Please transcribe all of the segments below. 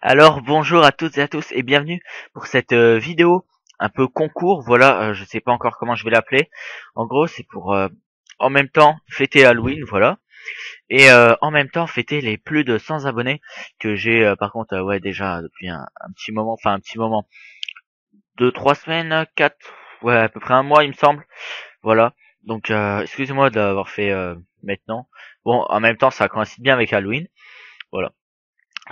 Alors bonjour à toutes et à tous et bienvenue pour cette vidéo un peu concours. Voilà, je sais pas encore comment je vais l'appeler. En gros, c'est pour en même temps fêter Halloween, voilà, et en même temps fêter les plus de 100 abonnés que j'ai par contre ouais déjà depuis un petit moment, enfin un petit moment, 2, 3 semaines, 4, ouais à peu près un mois il me semble. Voilà. Donc excusez-moi d'avoir fait maintenant. Bon, en même temps ça coïncide bien avec Halloween. Voilà.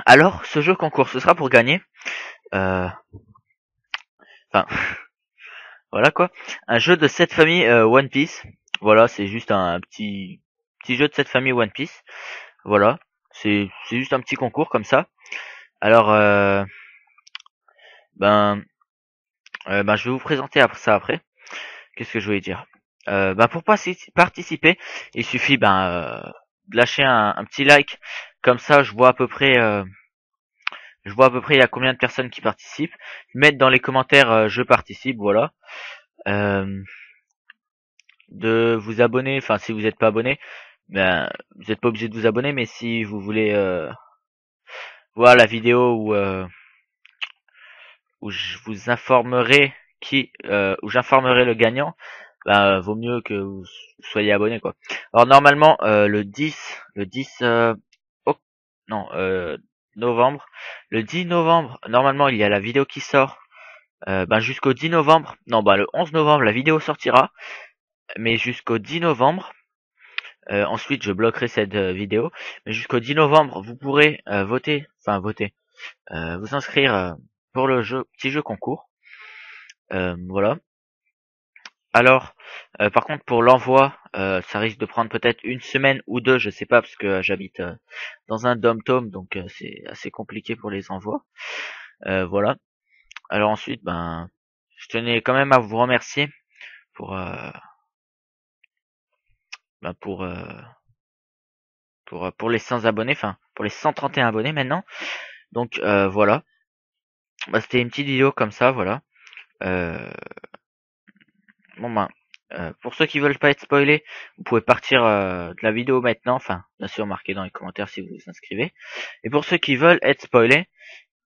Alors, ce jeu concours, ce sera pour gagner. Euh, Enfin, voilà quoi. Un jeu de cette famille One Piece. Voilà, c'est juste un petit jeu de cette famille One Piece. Voilà, c'est juste un petit concours comme ça. Alors ben je vais vous présenter après ça après. Qu'est-ce que je voulais dire? Pour participer, il suffit de lâcher un petit like. Comme ça, je vois à peu près il y a combien de personnes qui participent. Mettre dans les commentaires je participe, voilà. Euh, de vous abonner, enfin si vous n'êtes pas abonné, ben vous n'êtes pas obligé de vous abonner, mais si vous voulez voir la vidéo où je vous informerai où j'informerai le gagnant, ben vaut mieux que vous soyez abonné quoi. Alors normalement le 10 non novembre, le 10 novembre, normalement il y a la vidéo qui sort. Jusqu'au 10 novembre, non le 11 novembre la vidéo sortira, mais jusqu'au 10 novembre. Ensuite, je bloquerai cette vidéo. Mais jusqu'au 10 novembre, vous pourrez vous inscrire pour le petit jeu concours. Voilà. Alors, par contre, pour l'envoi, ça risque de prendre peut-être une semaine ou deux, je sais pas, parce que j'habite dans un dom-tom, donc c'est assez compliqué pour les envois. Voilà. Alors ensuite, je tenais quand même à vous remercier pour euh, ben, pour les 100 abonnés, enfin pour les 131 abonnés maintenant. Donc voilà. C'était une petite vidéo comme ça, voilà. Euh, bon pour ceux qui veulent pas être spoilés, vous pouvez partir de la vidéo maintenant. Enfin, bien sûr, marquez dans les commentaires si vous vous inscrivez. Et pour ceux qui veulent être spoilés,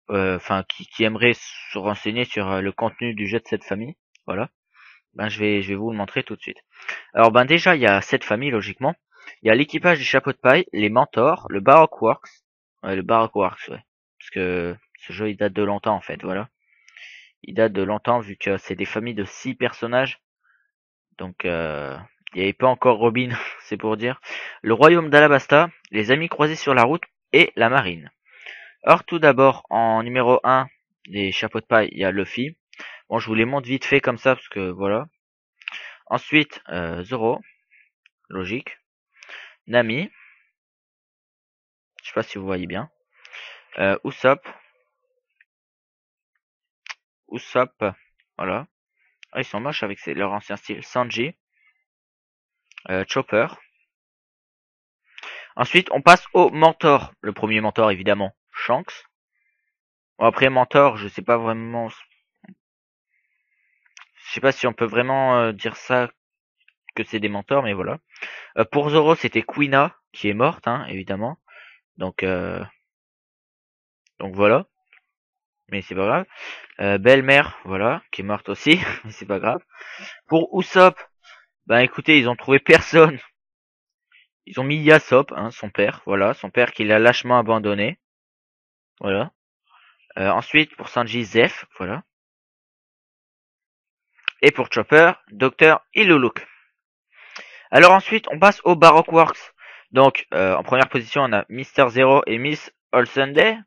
qui aimeraient se renseigner sur le contenu du jeu de cette famille, voilà. Je vais vous le montrer tout de suite. Alors déjà, il y a cette famille logiquement. Il y a l'équipage du chapeau de paille, les mentors, le Baroque Works, le Baroque Works, ouais, parce que ce jeu il date de longtemps en fait, voilà. Il date de longtemps vu que c'est des familles de 6 personnages. Donc il n'y avait pas encore Robin, c'est pour dire. Le royaume d'Alabasta, les amis croisés sur la route et la marine. Or tout d'abord en numéro 1 des chapeaux de paille, il y a Luffy. Bon, je vous les montre vite fait comme ça parce que voilà. Ensuite Zoro, logique. Nami, je sais pas si vous voyez bien. Usopp, Usopp, voilà. Ah, ils sont moches avec leur ancien style. Sanji, Chopper. Ensuite, on passe au mentor. Le premier mentor, évidemment, Shanks. Bon, après, mentor, je sais pas vraiment. Je sais pas si on peut vraiment dire ça, que c'est des mentors, mais voilà. Pour Zoro, c'était Quina, qui est morte, hein, évidemment. Donc, euh, donc voilà. Mais c'est pas grave. Belle-mère, voilà, qui est morte aussi, mais c'est pas grave. Pour Usopp, écoutez, ils ont trouvé personne. Ils ont mis Yasop, hein, son père, voilà, son père qui l'a lâchement abandonné, voilà. Ensuite, pour Sanji, Zeph, voilà. Et pour Chopper, Dr. Iluluk. Alors ensuite, on passe au Baroque Works. Donc, en première position, on a Mister Zero et Miss All Sunday.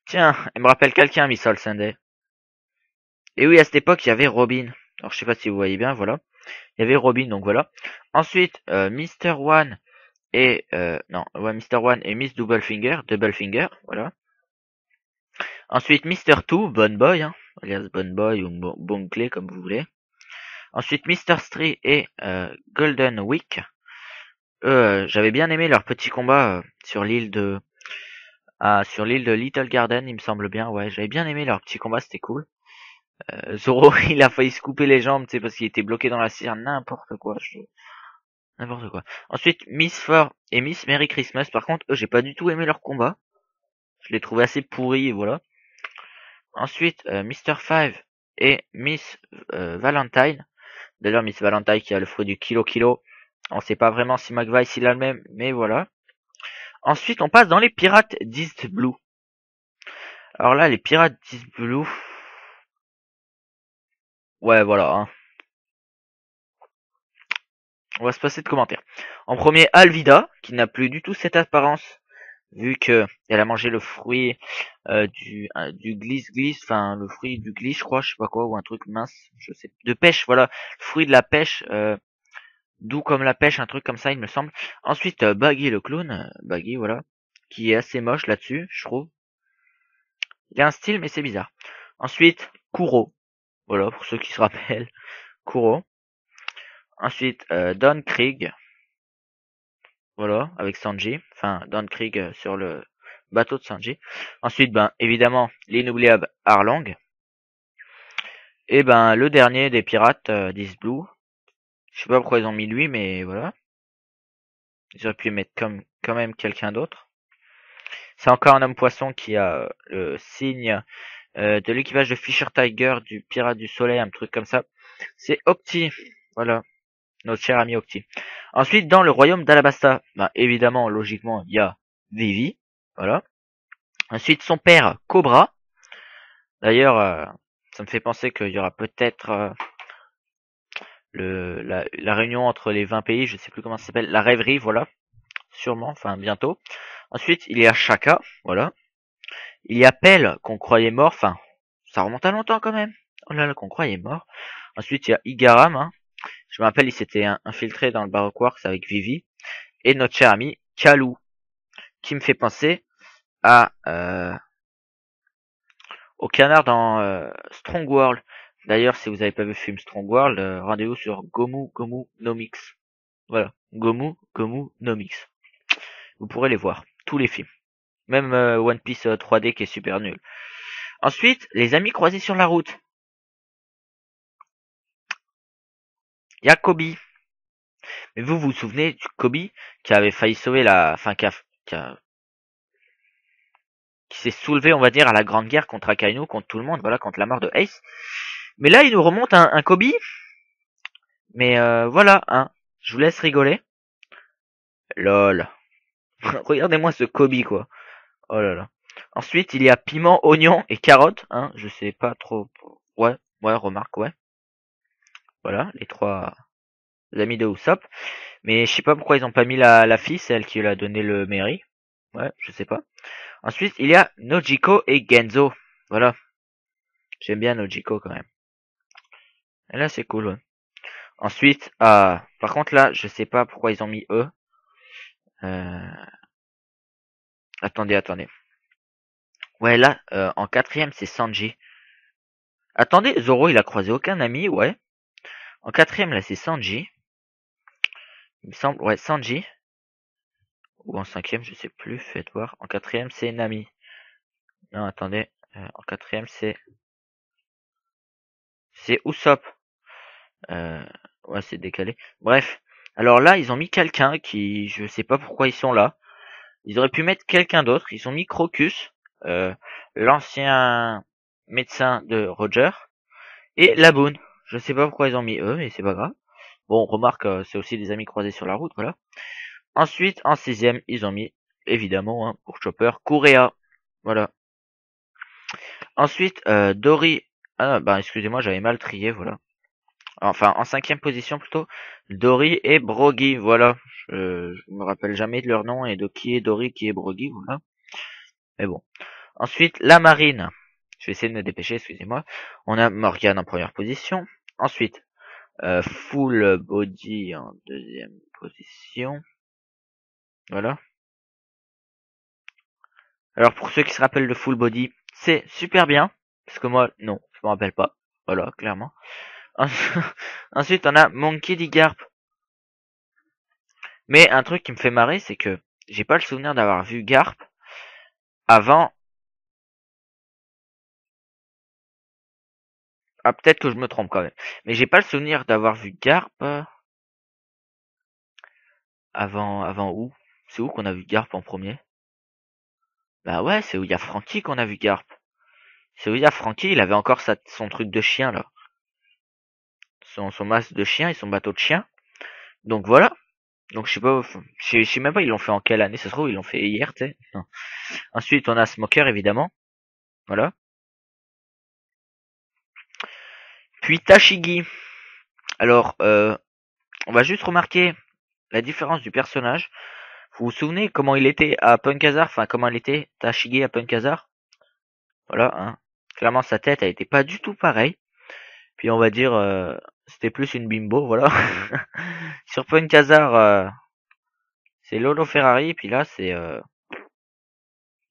Tiens, elle me rappelle quelqu'un, Miss All Sunday. Et oui, à cette époque, il y avait Robin. Alors, je sais pas si vous voyez bien, voilà. Il y avait Robin, donc voilà. Ensuite, Mister One et Mister One et Miss Doublefinger, voilà. Ensuite, Mister Two, Bon Boy, hein, alias Bon Boy ou Bon comme vous voulez. Ensuite, Mister Three et Golden Week. J'avais bien aimé leur petit combat sur l'île de Little Garden, il me semble bien. Ouais, j'avais bien aimé leur petit combat, c'était cool. Zoro, il a failli se couper les jambes, tu sais, parce qu'il était bloqué dans la cire, n'importe quoi. Ensuite, Miss Four et Miss Merry Christmas. Par contre, eux, j'ai pas du tout aimé leur combat. Je l'ai trouvé assez pourri, et voilà. Ensuite, Mr. Five et Miss Valentine. D'ailleurs, Miss Valentine qui a le fruit du kilo. On sait pas vraiment si McVice s'il a le même, mais voilà. Ensuite, on passe dans les pirates d'East Blue. Alors là, les pirates d'East Blue. Ouais, voilà, hein. On va se passer de commentaires. En premier, Alvida, qui n'a plus du tout cette apparence, vu que elle a mangé le fruit du glisse, enfin le fruit du glisse, je crois, je sais pas quoi, ou un truc mince, je sais, de pêche, voilà, le fruit de la pêche, doux comme la pêche, un truc comme ça, il me semble. Ensuite, Baggy le clown, Baggy, voilà, qui est assez moche là-dessus, je trouve. Il a un style, mais c'est bizarre. Ensuite, Kuro, voilà, pour ceux qui se rappellent, Kuro. Ensuite, Don Krieg, voilà, avec Sanji, enfin Don Krieg sur le bateau de Sanji. Ensuite, ben évidemment, l'inoubliable Arlong. Et ben le dernier des pirates d'East Blue. Je sais pas pourquoi ils ont mis lui, mais voilà. Ils auraient pu mettre comme quand même quelqu'un d'autre. C'est encore un homme poisson qui a le signe de l'équipage de Fisher Tiger, du pirate du soleil, un truc comme ça. C'est Octi, voilà, notre cher ami Octi. Ensuite, dans le royaume d'Alabasta, ben évidemment, logiquement, il y a Vivi, voilà. Ensuite, son père, Cobra. D'ailleurs, ça me fait penser qu'il y aura peut-être la réunion entre les 20 pays, je sais plus comment ça s'appelle, la rêverie, voilà. Sûrement, enfin bientôt. Ensuite, il y a Shaka, voilà. Il y a Pell, qu'on croyait mort, enfin, ça remonte à longtemps quand même. Oh là là, qu'on croyait mort. Ensuite, il y a Igaram, hein. Je me rappelle, il s'était infiltré dans le Baroque Works avec Vivi. Et notre cher ami, Kalou, qui me fait penser à au canard dans Strong World. D'ailleurs, si vous n'avez pas vu le film Strong World, rendez-vous sur Gomu no Mix. Voilà, Gomu no Mix. Vous pourrez les voir, tous les films. Même One Piece 3D qui est super nul. Ensuite, les amis croisés sur la route. Il y a Kobe. Mais vous vous souvenez du Kobe qui avait failli sauver la... Enfin, qui s'est soulevé, on va dire, à la Grande Guerre contre Akainu, contre tout le monde, voilà, contre la mort de Ace. Mais là, il nous remonte un Kobe. Mais voilà, hein. Je vous laisse rigoler. Lol. Regardez-moi ce Kobe, quoi. Oh là là. Ensuite, il y a piment, oignon et carotte, hein. Je sais pas trop. Ouais, remarque, ouais. Voilà, les trois amis de Usopp. Mais je sais pas pourquoi ils ont pas mis la fille, celle qui lui a donné le mairie. Ouais, je sais pas. Ensuite, il y a Nojiko et Genzo. Voilà. J'aime bien Nojiko quand même. Et là, c'est cool, ouais. Ensuite, par contre là, je sais pas pourquoi ils ont mis eux. Euh, attendez. Ouais, là, en quatrième, c'est Sanji. Attendez, Zoro, il a croisé aucun ami, ouais. En quatrième, là, c'est Sanji. Il me semble, ouais, Sanji. Ou en cinquième, je sais plus, faites voir. En quatrième, c'est Nami. Non, attendez. En quatrième, c'est Usopp. Euh, ouais, c'est décalé. Bref. Alors là, ils ont mis quelqu'un qui, je sais pas pourquoi ils sont là. Ils auraient pu mettre quelqu'un d'autre. Ils ont mis Crocus, l'ancien médecin de Roger, et Laboon. Je sais pas pourquoi ils ont mis eux, mais c'est pas grave. Bon, remarque, c'est aussi des amis croisés sur la route, voilà. Ensuite, en sixième, ils ont mis, évidemment, hein, pour Chopper, Correa. Voilà. Ensuite, Dory. Ah non, bah excusez-moi, j'avais mal trié, voilà. Enfin, en cinquième position plutôt, Dory et Brogy, voilà. Je me rappelle jamais de leur nom et de qui est Dory, qui est Brogy, voilà. Mais bon. Ensuite, la marine. Je vais essayer de me dépêcher, excusez-moi. On a Morgan en première position. Ensuite, Full Body en deuxième position. Voilà. Alors pour ceux qui se rappellent de Full Body, c'est super bien. Parce que moi, non, je me rappelle pas. Voilà, clairement. Ensuite, on a Monkey D. Garp. Mais un truc qui me fait marrer, c'est que j'ai pas le souvenir d'avoir vu Garp avant. Ah, peut-être que je me trompe quand même. Mais j'ai pas le souvenir d'avoir vu Garp avant où? C'est où qu'on a vu Garp en premier? Bah ouais, c'est où il y a Francky qu'on a vu Garp. C'est où il y a Francky, il avait encore son truc de chien là. Son masque de chien et son bateau de chien. Donc voilà. Donc je sais pas, je sais même pas ils l'ont fait en quelle année, ça se trouve ils l'ont fait hier, tu sais. Non. Ensuite on a Smoker évidemment. Voilà. Puis Tashigi. Alors on va juste remarquer la différence du personnage. Vous vous souvenez comment il était à Punkazar, enfin comment il était Tashigi à Punkazar? Voilà, hein. Clairement sa tête elle était pas du tout pareille. Puis on va dire c'était plus une bimbo, voilà. Sur Punkazar c'est Lolo Ferrari, puis là c'est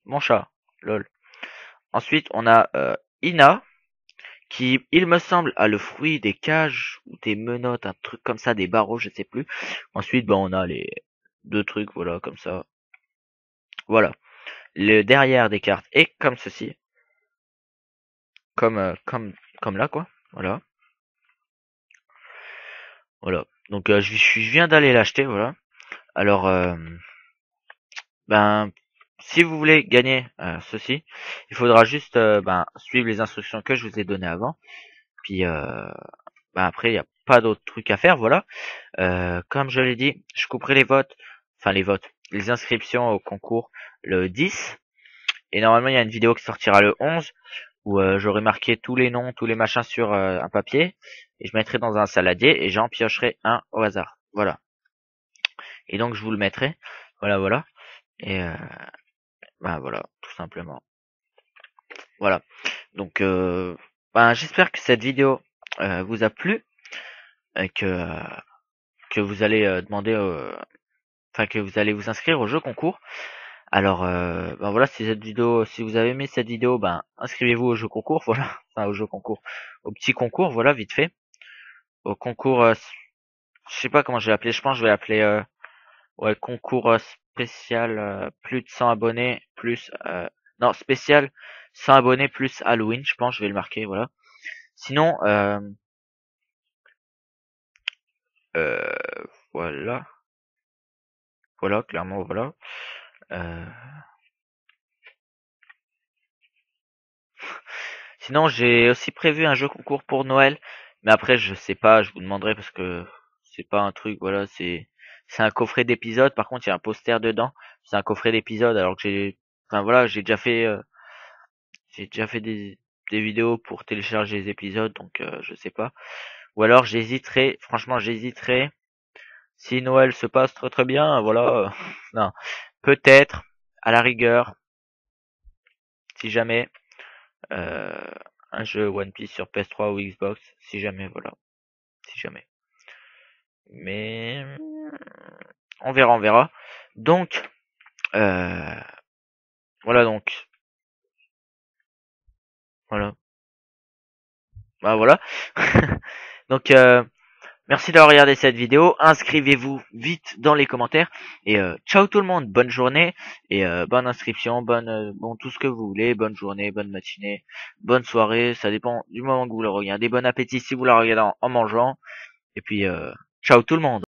mon chat, lol. Ensuite on a Ina, qui, il me semble, a le fruit des cages ou des menottes, un truc comme ça, des barreaux, je sais plus. Ensuite, ben, on a les deux trucs, voilà, comme ça. Voilà. Le derrière des cartes est comme ceci, comme là, quoi. Voilà, voilà. Donc, je viens d'aller l'acheter, voilà. Alors, ben, si vous voulez gagner ceci, il faudra juste ben, suivre les instructions que je vous ai données avant. Puis, ben, après, il n'y a pas d'autres trucs à faire, voilà. Comme je l'ai dit, je couperai les inscriptions au concours le 10. Et normalement, il y a une vidéo qui sortira le 11 où j'aurai marqué tous les noms, tous les machins sur un papier. Et je mettrai dans un saladier et j'en piocherai un au hasard. Voilà. Et donc, je vous le mettrai. Voilà, voilà. Et ben voilà, tout simplement. Voilà. Donc, ben, j'espère que cette vidéo vous a plu. Et que vous allez demander... enfin, que vous allez vous inscrire au jeu concours. Alors, ben voilà, si vous avez aimé cette vidéo, ben inscrivez-vous au jeu concours, voilà, enfin au jeu concours, au petit concours, voilà, vite fait, au concours, je sais pas comment je vais l'appeler, je pense que je vais l'appeler, ouais, concours spécial, plus de 100 abonnés, plus, non, spécial 100 abonnés plus Halloween, je pense, je vais le marquer, voilà. Sinon, euh, voilà, voilà, clairement, voilà. Euh, Sinon, j'ai aussi prévu un jeu concours pour Noël, mais après, je sais pas, je vous demanderai parce que c'est pas un truc, voilà, c'est un coffret d'épisodes. Par contre, il y a un poster dedans. C'est un coffret d'épisodes, alors que enfin voilà, j'ai déjà fait des vidéos pour télécharger les épisodes, donc je sais pas. Ou alors, j'hésiterai, franchement, j'hésiterai. Si Noël se passe très très bien, voilà, non, peut-être, à la rigueur, si jamais. Euh, un jeu One Piece sur PS3 ou Xbox, si jamais, voilà, si jamais. Mais on verra, on verra. Donc, euh, voilà donc, voilà, bah voilà. Donc, merci d'avoir regardé cette vidéo. Inscrivez-vous vite dans les commentaires et ciao tout le monde, bonne journée et bonne inscription, bon tout ce que vous voulez, bonne journée, bonne matinée, bonne soirée, ça dépend du moment que vous le regardez. Bon appétit si vous la regardez en mangeant et puis ciao tout le monde.